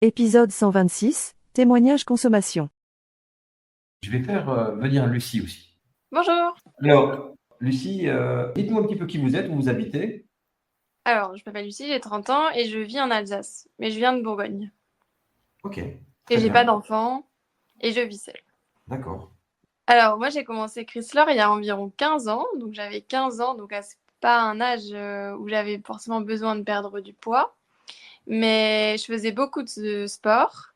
Épisode 126, témoignage consommation. Je vais faire venir Lucie aussi. Bonjour. Alors, Lucie, dites-nous un petit peu qui vous êtes, où vous habitez. Alors, je m'appelle Lucie, j'ai 30 ans et je vis en Alsace, mais je viens de Bourgogne. Ok, Et très j'ai bien. pas d'enfant et je vis seule. D'accord. Alors, moi, j'ai commencé Chrysler il y a environ 15 ans, donc j'avais 15 ans, donc c'est pas un âge où j'avais forcément besoin de perdre du poids, mais je faisais beaucoup de sport.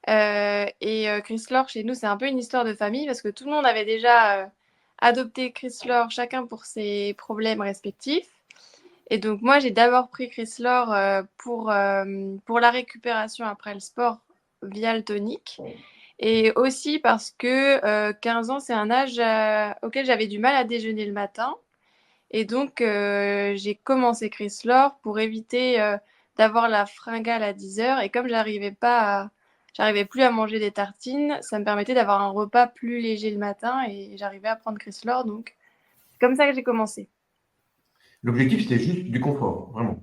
Chrysler, chez nous, c'est un peu une histoire de famille parce que tout le monde avait déjà adopté Chrysler, chacun pour ses problèmes respectifs. Et donc moi, j'ai d'abord pris Chrysler pour la récupération après le sport via le tonique. Et aussi parce que 15 ans, c'est un âge auquel j'avais du mal à déjeuner le matin. Et donc, j'ai commencé Chrysler pour éviter d'avoir la fringale à 10 heures. Et comme j'arrivais plus à manger des tartines, ça me permettait d'avoir un repas plus léger le matin et j'arrivais à prendre Chrysler. Donc, c'est comme ça que j'ai commencé. L'objectif, c'était juste du confort, vraiment.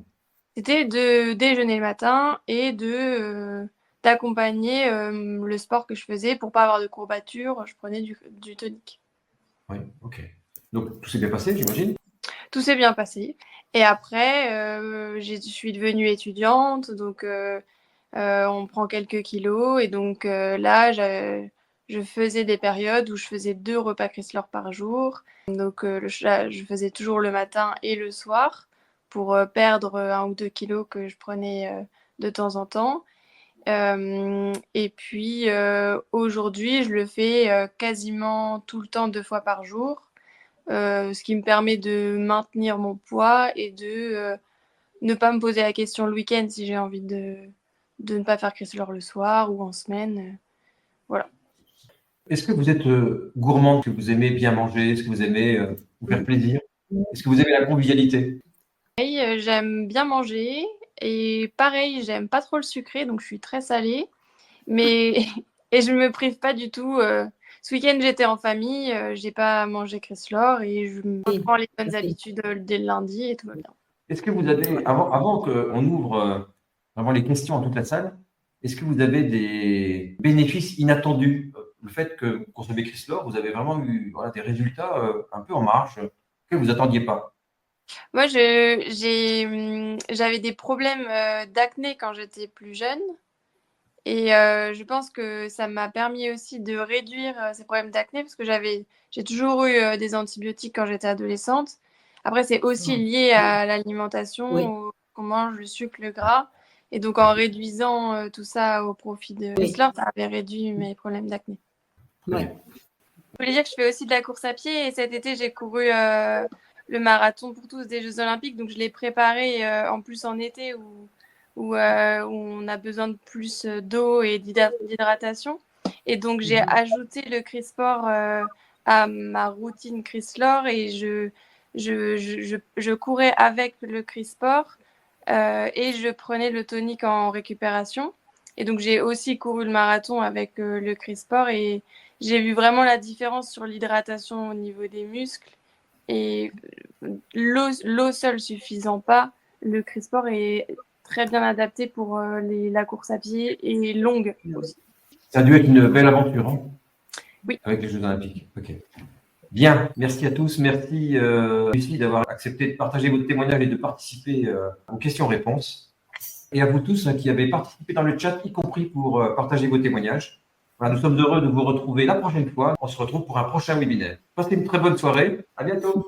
C'était de déjeuner le matin et d'accompagner le sport que je faisais pour pas avoir de courbatures. Je prenais du tonique. Oui, ok. Donc, tout s'est bien passé, j'imagine. Tout s'est bien passé. Et après, je suis devenue étudiante, donc on prend quelques kilos. Et donc là, je faisais des périodes où je faisais 2 repas Chrysler par jour. Donc je faisais toujours le matin et le soir pour perdre 1 ou 2 kilos que je prenais de temps en temps. Et puis aujourd'hui, je le fais quasiment tout le temps 2 fois par jour. Ce qui me permet de maintenir mon poids et de ne pas me poser la question le week-end si j'ai envie de ne pas faire Chrysler le soir ou en semaine. Voilà. Est-ce que vous êtes gourmande, que vous aimez bien manger, est-ce que vous aimez vous faire plaisir? Est-ce que vous aimez la convivialité? Pareil, j'aime bien manger et pareil, j'aime pas trop le sucré, donc je suis très salée. Mais et je me prive pas du tout. Ce week-end, j'étais en famille, j'ai pas mangé Chrysler et je reprends les bonnes habitudes dès le lundi et tout va bien. Est-ce que vous avez, avant qu'on ouvre vraiment les questions à toute la salle, est-ce que vous avez des bénéfices inattendus? Le fait que vous consommez Chrysler, vous avez vraiment eu voilà, des résultats un peu en marge que vous attendiez pas. Moi, j'avais des problèmes d'acné quand j'étais plus jeune. Et je pense que ça m'a permis aussi de réduire ces problèmes d'acné parce que j'ai toujours eu des antibiotiques quand j'étais adolescente. Après, c'est aussi lié à l'alimentation, qu'on mange le sucre, le gras. Et donc, en réduisant tout ça au profit de Whistler, ça avait réduit mes problèmes d'acné. Très bien. Je voulais dire que je fais aussi de la course à pied et cet été, j'ai couru le marathon pour tous des Jeux Olympiques. Donc, je l'ai préparé en plus en été où on a besoin de plus d'eau et d'hydratation. Et donc, j'ai ajouté le Crysport à ma routine Chrysler et je courais avec le Crysport et je prenais le tonique en récupération. Et donc, j'ai aussi couru le marathon avec le Crysport et j'ai vu vraiment la différence sur l'hydratation au niveau des muscles. Et l'eau seule suffisant pas, le Crysport est très bien adapté pour la course à pied et longue aussi. Ça a dû être une belle aventure hein, Oui. avec les Jeux Olympiques. Ok. Bien, merci à tous. Merci Lucie d'avoir accepté de partager votre témoignage et de participer aux questions-réponses. Et à vous tous qui avez participé dans le chat, y compris pour partager vos témoignages. Voilà, nous sommes heureux de vous retrouver la prochaine fois. On se retrouve pour un prochain webinaire. Passez une très bonne soirée. À bientôt.